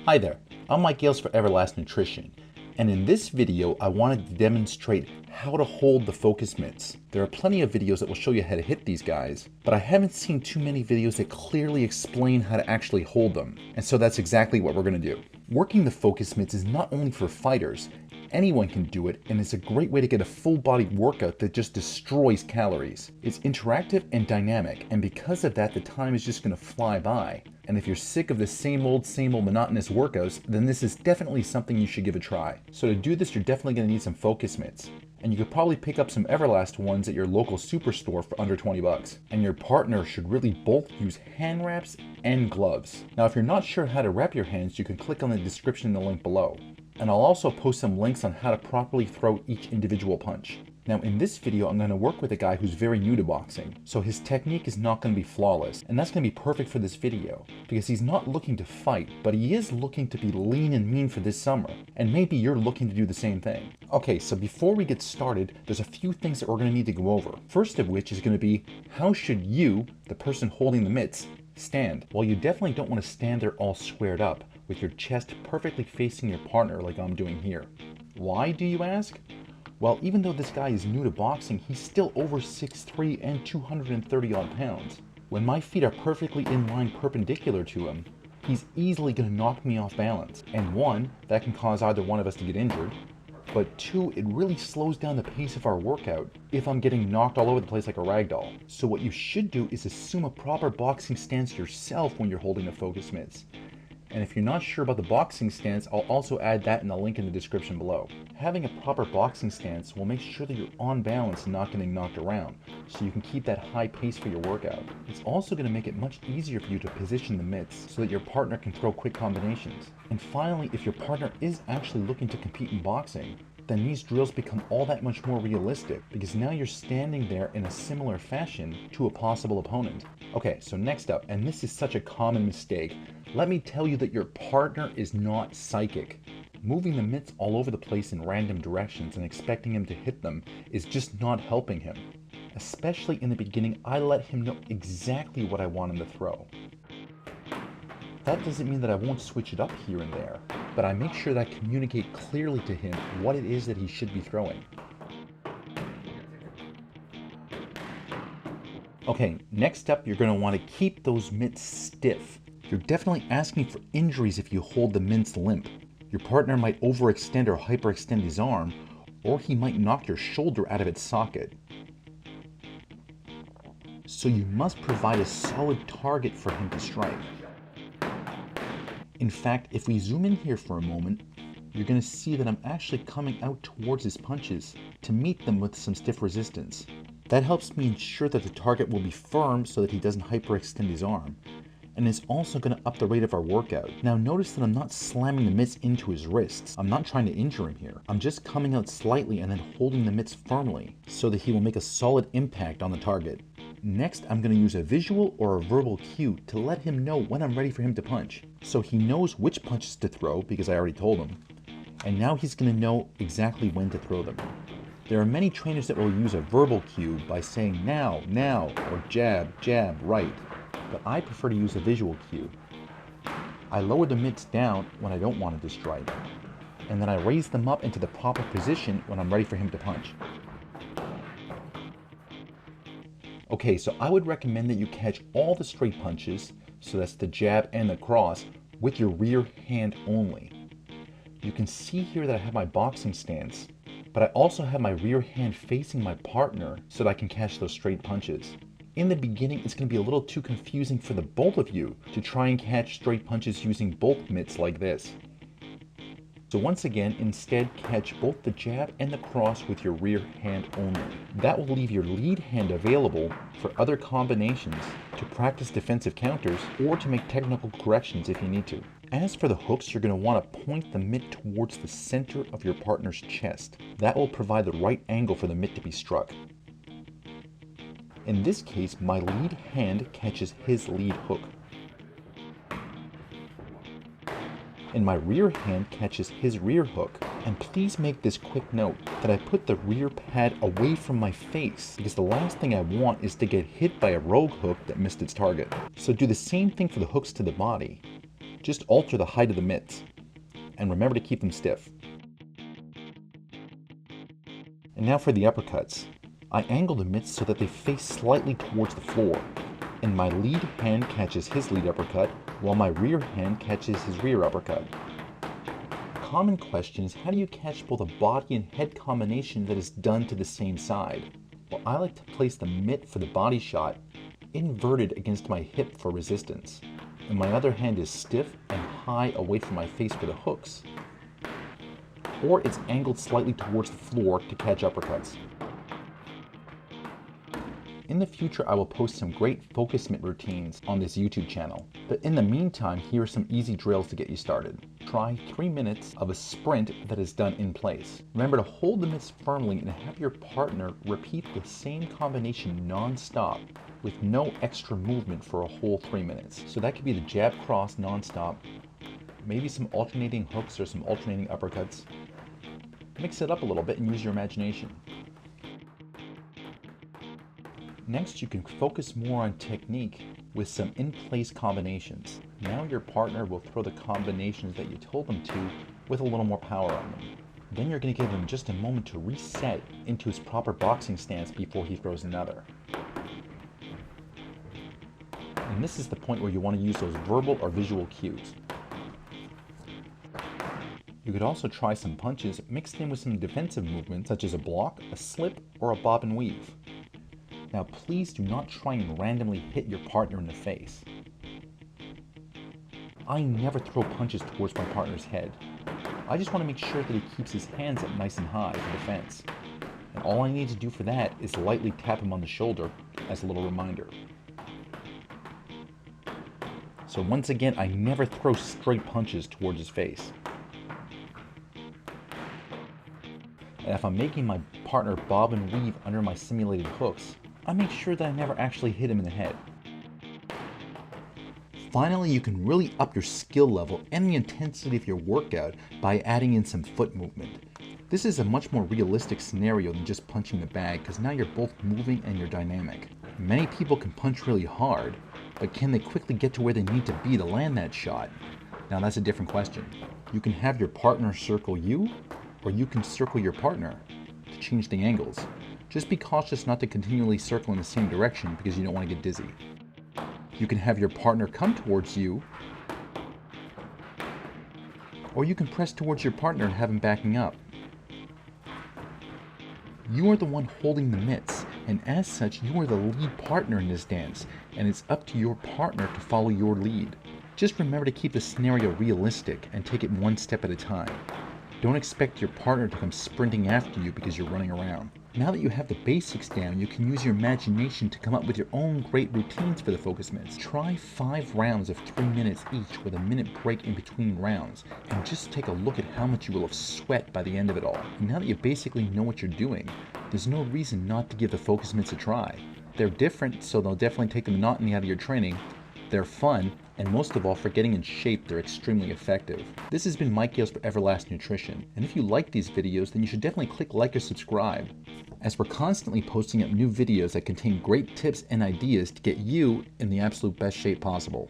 Hi there, I'm Mike for Everlast Nutrition, and in this video I wanted to demonstrate how to hold the focus mitts. There are plenty of videos that will show you how to hit these guys, but I haven't seen too many videos that clearly explain how to actually hold them, and so that's exactly what we're going to do. Working the focus mitts is not only for fighters, anyone can do it, and it's a great way to get a full-body workout that just destroys calories. It's interactive and dynamic, and because of that, the time is just going to fly by. And if you're sick of the same old monotonous workouts, then this is definitely something you should give a try. So to do this, you're definitely going to need some focus mitts. And you could probably pick up some Everlast ones at your local superstore for under 20 bucks. And your partner should really both use hand wraps and gloves. Now, if you're not sure how to wrap your hands, you can click on the description in the link below. And I'll also post some links on how to properly throw each individual punch. Now in this video, I'm going to work with a guy who's very new to boxing, so his technique is not going to be flawless, and that's going to be perfect for this video, because he's not looking to fight, but he is looking to be lean and mean for this summer, and maybe you're looking to do the same thing. Okay, so before we get started, there's a few things that we're going to need to go over. First of which is going to be, how should you, the person holding the mitts, stand? Well, you definitely don't want to stand there all squared up, with your chest perfectly facing your partner like I'm doing here. Why, do you ask? Well, even though this guy is new to boxing, he's still over 6'3" and 230 odd pounds. When my feet are perfectly in line perpendicular to him, he's easily going to knock me off balance. And one, that can cause either one of us to get injured, but two, it really slows down the pace of our workout if I'm getting knocked all over the place like a rag doll. So what you should do is assume a proper boxing stance yourself when you're holding the focus mitts. And if you're not sure about the boxing stance, I'll also add that in the link in the description below. Having a proper boxing stance will make sure that you're on balance and not getting knocked around, so you can keep that high pace for your workout. It's also going to make it much easier for you to position the mitts so that your partner can throw quick combinations. And finally, if your partner is actually looking to compete in boxing, then these drills become all that much more realistic, because now you're standing there in a similar fashion to a possible opponent. Okay, so next up, and this is such a common mistake, let me tell you that your partner is not psychic. Moving the mitts all over the place in random directions and expecting him to hit them is just not helping him. Especially in the beginning, I let him know exactly what I want him to throw. That doesn't mean that I won't switch it up here and there, but I make sure that I communicate clearly to him what it is that he should be throwing. Okay, next up, you're going to want to keep those mitts stiff. You're definitely asking for injuries if you hold the mitts limp. Your partner might overextend or hyperextend his arm, or he might knock your shoulder out of its socket. So you must provide a solid target for him to strike. In fact, if we zoom in here for a moment, you're going to see that I'm actually coming out towards his punches to meet them with some stiff resistance. That helps me ensure that the target will be firm so that he doesn't hyperextend his arm, and it's also going to up the rate of our workout. Now notice that I'm not slamming the mitts into his wrists. I'm not trying to injure him here. I'm just coming out slightly and then holding the mitts firmly so that he will make a solid impact on the target. Next, I'm going to use a visual or a verbal cue to let him know when I'm ready for him to punch. So he knows which punches to throw because I already told him. And now he's going to know exactly when to throw them. There are many trainers that will use a verbal cue by saying now, or jab, jab, right. But I prefer to use a visual cue. I lower the mitts down when I don't want him to strike, and then I raise them up into the proper position when I'm ready for him to punch. Okay, so I would recommend that you catch all the straight punches, so that's the jab and the cross, with your rear hand only. You can see here that I have my boxing stance, but I also have my rear hand facing my partner so that I can catch those straight punches. In the beginning, it's going to be a little too confusing for the both of you to try and catch straight punches using both mitts like this. So once again, instead catch both the jab and the cross with your rear hand only. That will leave your lead hand available for other combinations, to practice defensive counters, or to make technical corrections if you need to. As for the hooks, you're going to want to point the mitt towards the center of your partner's chest. That will provide the right angle for the mitt to be struck. In this case, my lead hand catches his lead hook, and my rear hand catches his rear hook. And please make this quick note that I put the rear pad away from my face, because the last thing I want is to get hit by a rogue hook that missed its target. So do the same thing for the hooks to the body. Just alter the height of the mitts, and remember to keep them stiff. And now for the uppercuts. I angle the mitts so that they face slightly towards the floor, and my lead hand catches his lead uppercut, while my rear hand catches his rear uppercut. A common question is, how do you catch both a body and head combination that is done to the same side? Well, I like to place the mitt for the body shot inverted against my hip for resistance, and my other hand is stiff and high away from my face for the hooks, or it's angled slightly towards the floor to catch uppercuts. In the future, I will post some great focus mitt routines on this YouTube channel, but in the meantime, here are some easy drills to get you started. Try 3 minutes of a sprint that is done in place. Remember to hold the mitts firmly and have your partner repeat the same combination non-stop with no extra movement for a whole 3 minutes. So that could be the jab cross non-stop, maybe some alternating hooks or some alternating uppercuts. Mix it up a little bit and use your imagination. Next, you can focus more on technique with some in-place combinations. Now your partner will throw the combinations that you told them to with a little more power on them. Then you're going to give him just a moment to reset into his proper boxing stance before he throws another. And this is the point where you want to use those verbal or visual cues. You could also try some punches mixed in with some defensive movements such as a block, a slip, or a bob and weave. Now please do not try and randomly hit your partner in the face. I never throw punches towards my partner's head. I just want to make sure that he keeps his hands up nice and high for defense. And all I need to do for that is lightly tap him on the shoulder as a little reminder. So once again, I never throw straight punches towards his face. And if I'm making my partner bob and weave under my simulated hooks, I make sure that I never actually hit him in the head. Finally, you can really up your skill level and the intensity of your workout by adding in some foot movement. This is a much more realistic scenario than just punching the bag, because now you're both moving and you're dynamic. Many people can punch really hard, but can they quickly get to where they need to be to land that shot? Now that's a different question. You can have your partner circle you, or you can circle your partner to change the angles. Just be cautious not to continually circle in the same direction because you don't want to get dizzy. You can have your partner come towards you, or you can press towards your partner and have him backing up. You are the one holding the mitts, and as such, you are the lead partner in this dance, and it's up to your partner to follow your lead. Just remember to keep the scenario realistic and take it one step at a time. Don't expect your partner to come sprinting after you because you're running around. Now that you have the basics down, you can use your imagination to come up with your own great routines for the focus mitts. Try 5 rounds of 3 minutes each with a minute break in between rounds, and just take a look at how much you will have sweat by the end of it all. And now that you basically know what you're doing, there's no reason not to give the focus mitts a try. They're different, so they'll definitely take the monotony out of your training. They're fun, and most of all, for getting in shape, they're extremely effective. This has been Mike Gales for Everlast Nutrition, and if you like these videos, then you should definitely click like or subscribe, as we're constantly posting up new videos that contain great tips and ideas to get you in the absolute best shape possible.